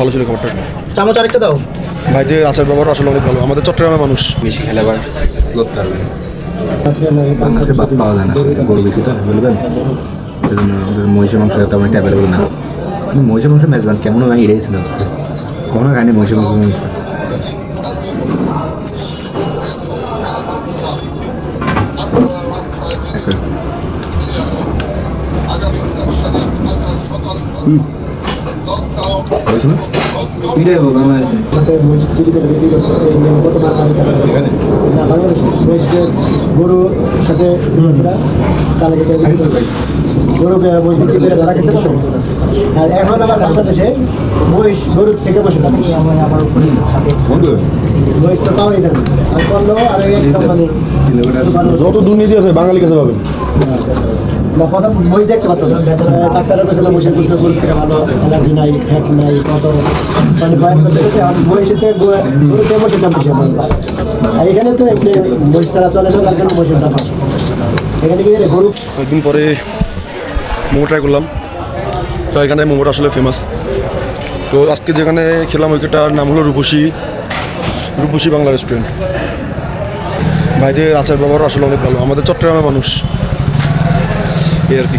ভালো ছিল খাবারটা। চামচ আরেকটা দাও। ভাইদের আচার ব্যবহার আসলে অনেক ভালো। আমাদের চট্টগ্রামের মানুষ বেশি খেলাবার করতে পারবে বাংলাদেশে ভাত পাওয়া যায় না, গরু বেশি তো বলবেন, এই জন্য ওদের মহিষের মাংস তেমন একটা অ্যাভেলেবল না। মহিষের মাংস মেজবান কেমন ভাই এটাই ছিল হচ্ছে কখনো খাইনি মহিষের মাংস। গরুর সাথে চালে আর এখন আবার বাংলাদেশে মহিষ গরুর থেকে বসে থাকে আমার মহিষ তো পাওয়াই যাবে আর করলো আর যত দুর্নীতি আছে বাঙালি কাছে পাবেন না। প্রথম বই দেখতে পারতো না, ডাক্তারের কাছে বসে বুঝতে গরুর থেকে ভালো, অ্যালার্জি নাই, ফ্যাট নাই, কত মানে ভয় করতে করতে মহিষেতে গরুতে বসে দাম বেশি। আর এখানে তো এমনি মহিষ ছাড়া চলে না, তার জন্য মহিষের দাম এখানে গিয়ে গরু। একদিন পরে মোমো ট্রাই করলাম, তো এখানে মোমোটা আসলে ফেমাস। তো আজকে যেখানে খেলাম ওইটার নাম হলো রূপসী বাংলা রেস্টুরেন্ট। ভাইদের আচার ব্যবহার আসলে অনেক ভালো। আমাদের চট্টগ্রামের মানুষ এই আর কি।